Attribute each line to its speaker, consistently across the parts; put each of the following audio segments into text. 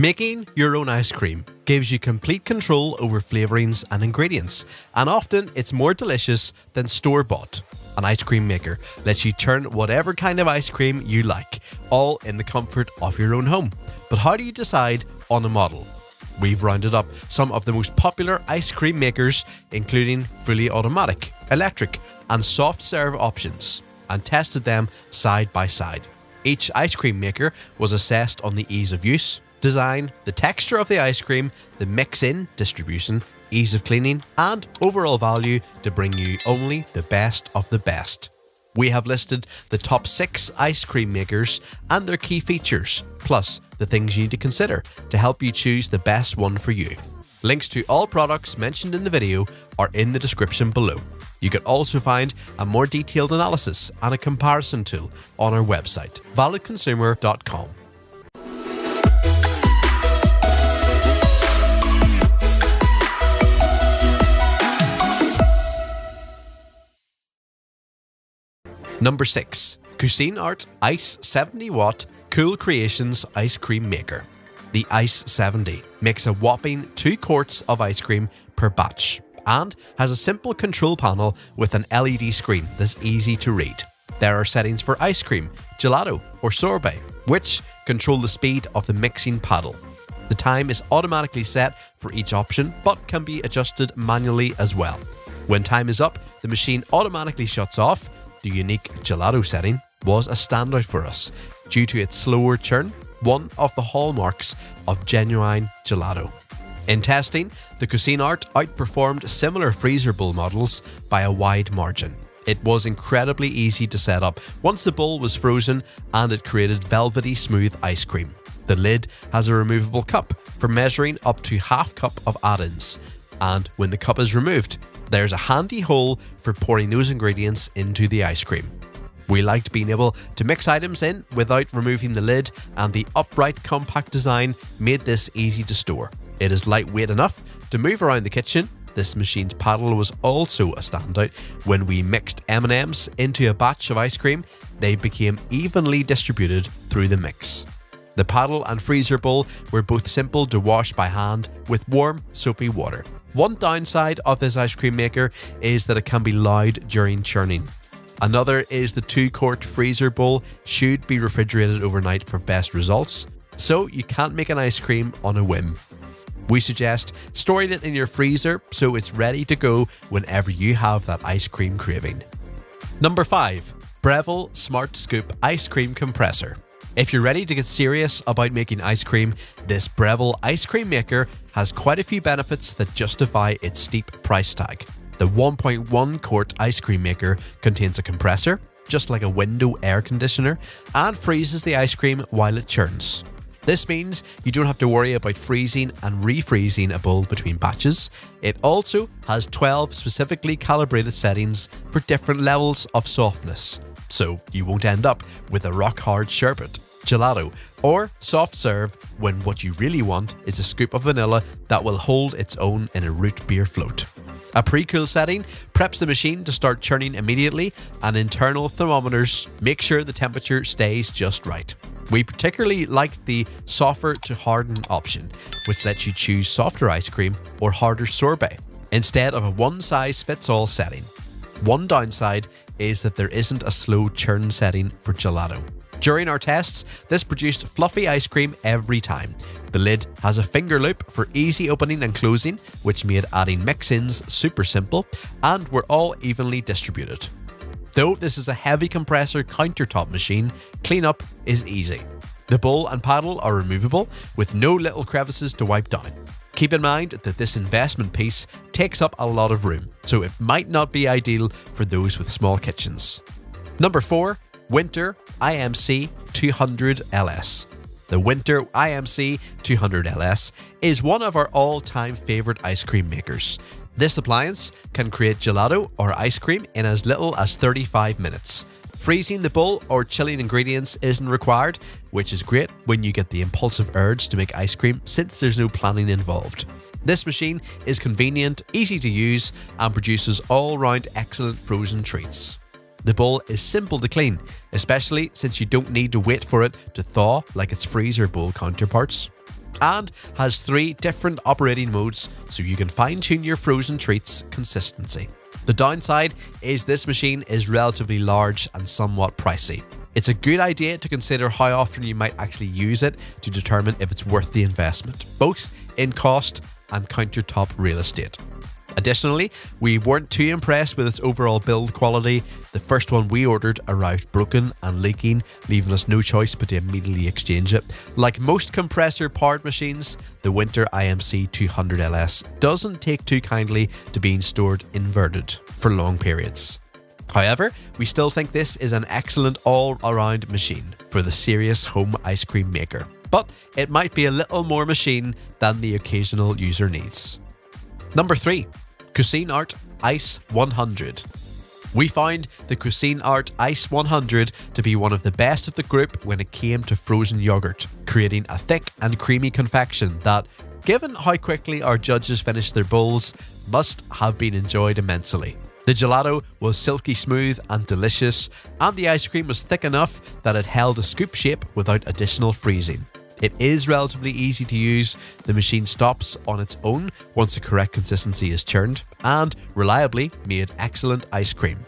Speaker 1: Making your own ice cream gives you complete control over flavourings and ingredients, and often it's more delicious than store-bought. An ice cream maker lets you turn whatever kind of ice cream you like, all in the comfort of your own home. But how do you decide on a model? We've rounded up some of the most popular ice cream makers, including fully automatic, electric, and soft serve options, and tested them side by side. Each ice cream maker was assessed on the ease of use, design, the texture of the ice cream, the mix-in distribution, ease of cleaning, and overall value to bring you only the best of the best. We have listed the top 6 ice cream makers and their key features, plus the things you need to consider to help you choose the best one for you. Links to all products mentioned in the video are in the description below. You can also find a more detailed analysis and a comparison tool on our website, validconsumer.com. Number 6. Cuisinart Ice 70 Watt Cool Creations Ice Cream Maker. The Ice 70 makes a whopping 2 quarts of ice cream per batch and has a simple control panel with an LED screen that's easy to read. There are settings for ice cream, gelato, or sorbet, which control the speed of the mixing paddle. The time is automatically set for each option, but can be adjusted manually as well. When time is up, the machine automatically shuts off. The unique gelato setting was a standout for us due to its slower churn, one of the hallmarks of genuine gelato. In testing, the Cuisinart outperformed similar freezer bowl models by a wide margin. It was incredibly easy to set up once the bowl was frozen, and it created velvety smooth ice cream. The lid has a removable cup for measuring up to half cup of add-ins, and when the cup is removed, there's a handy hole for pouring those ingredients into the ice cream. We liked being able to mix items in without removing the lid, and the upright compact design made this easy to store. It is lightweight enough to move around the kitchen. This machine's paddle was also a standout. When we mixed M&Ms into a batch of ice cream, they became evenly distributed through the mix. The paddle and freezer bowl were both simple to wash by hand with warm, soapy water. One downside of this ice cream maker is that it can be loud during churning. Another is the 2-quart freezer bowl should be refrigerated overnight for best results, so you can't make an ice cream on a whim. We suggest storing it in your freezer so it's ready to go whenever you have that ice cream craving. Number 5. Breville Smart Scoop Ice Cream Compressor. If you're ready to get serious about making ice cream, this Breville ice cream maker has quite a few benefits that justify its steep price tag. The 1.1 quart ice cream maker contains a compressor, just like a window air conditioner, and freezes the ice cream while it churns. This means you don't have to worry about freezing and refreezing a bowl between batches. It also has 12 specifically calibrated settings for different levels of softness, so you won't end up with a rock-hard sherbet, gelato, or soft serve when what you really want is a scoop of vanilla that will hold its own in a root beer float. A pre-cool setting preps the machine to start churning immediately, and internal thermometers make sure the temperature stays just right. We particularly liked the softer to harden option, which lets you choose softer ice cream or harder sorbet instead of a one-size-fits-all setting. One downside is that there isn't a slow churn setting for gelato. During our tests, this produced fluffy ice cream every time. The lid has a finger loop for easy opening and closing, which made adding mix-ins super simple, and were all evenly distributed. Though this is a heavy compressor countertop machine, cleanup is easy. The bowl and paddle are removable with no little crevices to wipe down. Keep in mind that this investment piece takes up a lot of room, so it might not be ideal for those with small kitchens. Number 4. Winter IMC 200 LS. The Winter IMC 200 LS is one of our all-time favorite ice cream makers. This appliance can create gelato or ice cream in as little as 35 minutes. Freezing the bowl or chilling ingredients isn't required, which is great when you get the impulsive urge to make ice cream since there's no planning involved. This machine is convenient, easy to use, and produces all-round excellent frozen treats. The bowl is simple to clean, especially since you don't need to wait for it to thaw like its freezer bowl counterparts. and has 3 different operating modes so you can fine-tune your frozen treats consistency. The downside is this machine is relatively large and somewhat pricey. It's a good idea to consider how often you might actually use it to determine if it's worth the investment, both in cost and countertop real estate. Additionally, we weren't too impressed with its overall build quality. The first one we ordered arrived broken and leaking, leaving us no choice but to immediately exchange it. Like most compressor-powered machines, the Winter IMC 200LS doesn't take too kindly to being stored inverted for long periods. However, we still think this is an excellent all-around machine for the serious home ice cream maker, but it might be a little more machine than the occasional user needs. Number 3. Cuisinart Ice 100. We found the Cuisinart Ice 100 to be one of the best of the group when it came to frozen yogurt, creating a thick and creamy confection that, given how quickly our judges finished their bowls, must have been enjoyed immensely. The gelato was silky smooth and delicious, and the ice cream was thick enough that it held a scoop shape without additional freezing. It is relatively easy to use. The machine stops on its own once the correct consistency is churned, and reliably made excellent ice cream.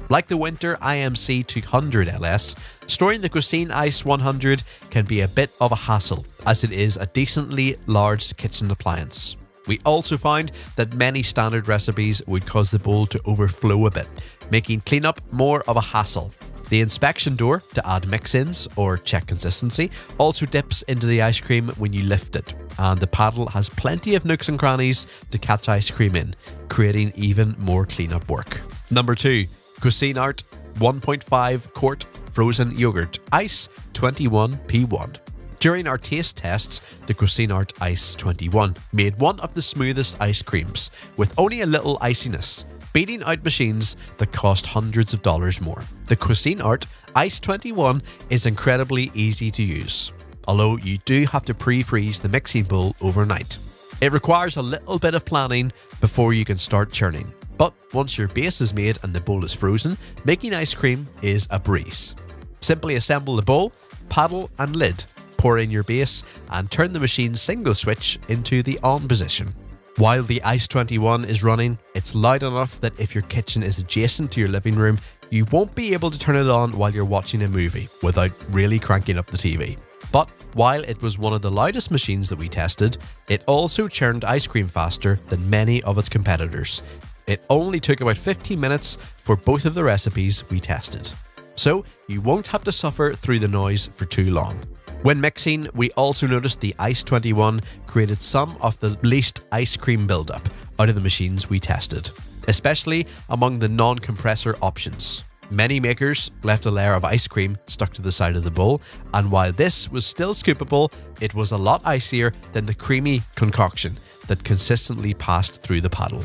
Speaker 1: Like the Winter IMC 200LS, storing the Cuisine Ice 100 can be a bit of a hassle, as it is a decently large kitchen appliance. We also found that many standard recipes would cause the bowl to overflow a bit, making cleanup more of a hassle. The inspection door to add mix-ins or check consistency also dips into the ice cream when you lift it, and the paddle has plenty of nooks and crannies to catch ice cream in, creating even more cleanup work. Number 2. Cuisinart 1.5 quart frozen yogurt Ice 21P1. During our taste tests, the Cuisinart Ice 21 made one of the smoothest ice creams, with only a little iciness, beating out machines that cost hundreds of dollars more. The Cuisinart Ice 21 is incredibly easy to use, although you do have to pre-freeze the mixing bowl overnight. It requires a little bit of planning before you can start churning, but once your base is made and the bowl is frozen, making ice cream is a breeze. Simply assemble the bowl, paddle and lid, pour in your base, and turn the machine's single switch into the on position. While the Ice 21 is running, it's loud enough that if your kitchen is adjacent to your living room, you won't be able to turn it on while you're watching a movie without really cranking up the TV. But while it was one of the loudest machines that we tested, it also churned ice cream faster than many of its competitors. It only took about 15 minutes for both of the recipes we tested. So you won't have to suffer through the noise for too long. When mixing, we also noticed the Ice 21 created some of the least ice cream buildup out of the machines we tested, especially among the non-compressor options. Many makers left a layer of ice cream stuck to the side of the bowl, and while this was still scoopable, it was a lot icier than the creamy concoction that consistently passed through the paddle.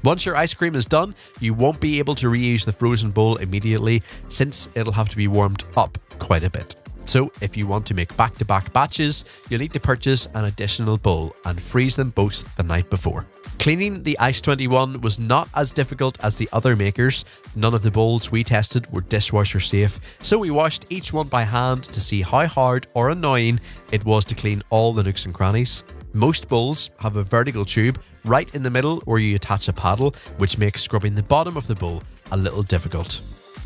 Speaker 1: Once your ice cream is done, you won't be able to reuse the frozen bowl immediately, since it'll have to be warmed up quite a bit. So if you want to make back-to-back batches, you'll need to purchase an additional bowl and freeze them both the night before. Cleaning the Ice 21 was not as difficult as the other makers. None of the bowls we tested were dishwasher safe, so we washed each one by hand to see how hard or annoying it was to clean all the nooks and crannies. Most bowls have a vertical tube right in the middle where you attach a paddle, which makes scrubbing the bottom of the bowl a little difficult.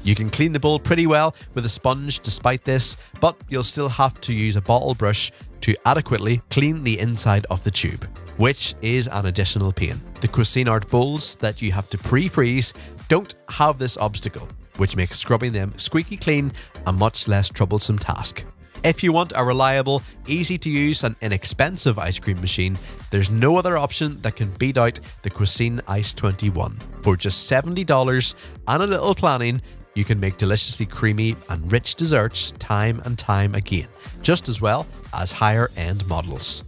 Speaker 1: You can clean the bowl pretty well with a sponge despite this, but you'll still have to use a bottle brush to adequately clean the inside of the tube, which is an additional pain. The Cuisinart bowls that you have to pre-freeze don't have this obstacle, which makes scrubbing them squeaky clean a much less troublesome task. If you want a reliable, easy to use and inexpensive ice cream machine, there's no other option that can beat out the Cuisine Ice 21. For just $70 and a little planning, you can make deliciously creamy and rich desserts time and time again, just as well as higher end models.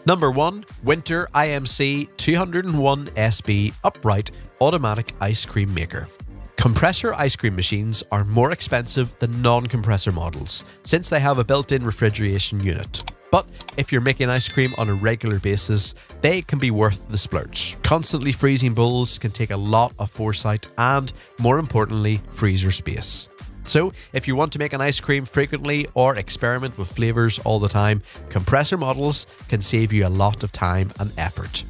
Speaker 1: Number 1. Winter IMC 201 SB Upright Automatic Ice Cream Maker. Compressor ice cream machines are more expensive than non-compressor models, since they have a built-in refrigeration unit. But if you're making ice cream on a regular basis, they can be worth the splurge. Constantly freezing bowls can take a lot of foresight and, more importantly, freezer space. So, if you want to make an ice cream frequently or experiment with flavors all the time, compressor models can save you a lot of time and effort.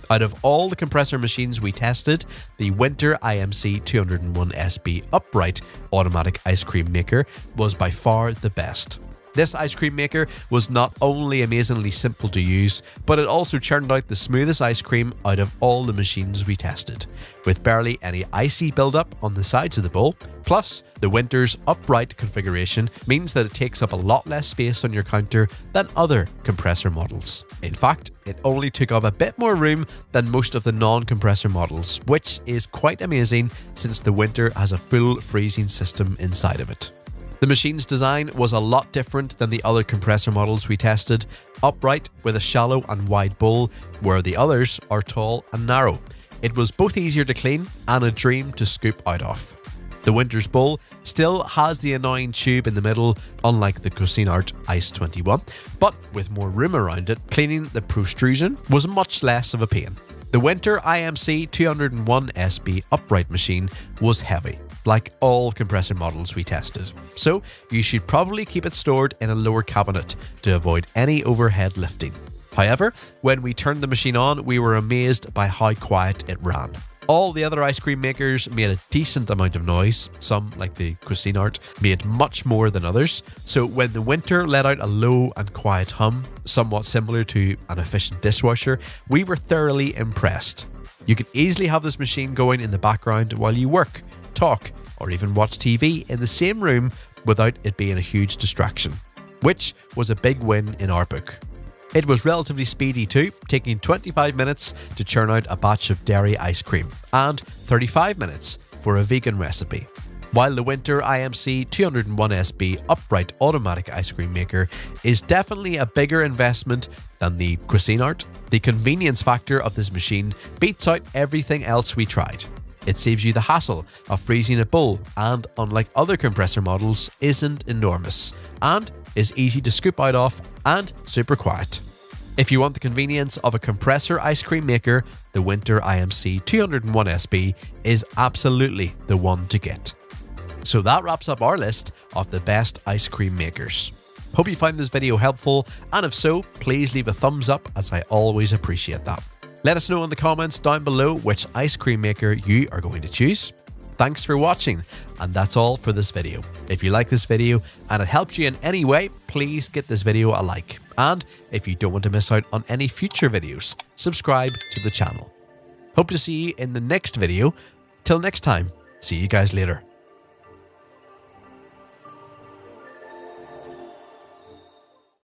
Speaker 1: Out of all the compressor machines we tested, the Winter IMC 201SB upright automatic ice cream maker was by far the best. This ice cream maker was not only amazingly simple to use, but it also churned out the smoothest ice cream out of all the machines we tested, with barely any icy buildup on the sides of the bowl. Plus, the Winter's upright configuration means that it takes up a lot less space on your counter than other compressor models. In fact, it only took up a bit more room than most of the non-compressor models, which is quite amazing since the Winter has a full freezing system inside of it. The machine's design was a lot different than the other compressor models we tested, upright with a shallow and wide bowl, where the others are tall and narrow. It was both easier to clean and a dream to scoop out of. The Winter's bowl still has the annoying tube in the middle, unlike the Cuisinart Ice 21, but with more room around it, cleaning the protrusion was much less of a pain. The Winter IMC 201SB upright machine was heavy, like all compressor models we tested, so you should probably keep it stored in a lower cabinet to avoid any overhead lifting. However, when we turned the machine on, we were amazed by how quiet it ran. All the other ice cream makers made a decent amount of noise, some, like the Cuisinart, made much more than others, so when the Winter let out a low and quiet hum, somewhat similar to an efficient dishwasher, we were thoroughly impressed. You could easily have this machine going in the background while you work, talk, or even watch TV in the same room without it being a huge distraction, which was a big win in our book. It was relatively speedy too, taking 25 minutes to churn out a batch of dairy ice cream and 35 minutes for a vegan recipe. While the Winter IMC 201SB upright automatic ice cream maker is definitely a bigger investment than the Cuisinart, the convenience factor of this machine beats out everything else we tried. It saves you the hassle of freezing a bowl and, unlike other compressor models, isn't enormous and is easy to scoop out of and super quiet. If you want the convenience of a compressor ice cream maker, the Winter IMC 201SB is absolutely the one to get. So that wraps up our list of the best ice cream makers. Hope you find this video helpful, and if so, please leave a thumbs up, as I always appreciate that. Let us know in the comments down below which ice cream maker you are going to choose. Thanks for watching, and that's all for this video. If you like this video and it helped you in any way, please get this video a like. And if you don't want to miss out on any future videos, subscribe to the channel. Hope to see you in the next video. Till next time, see you guys later.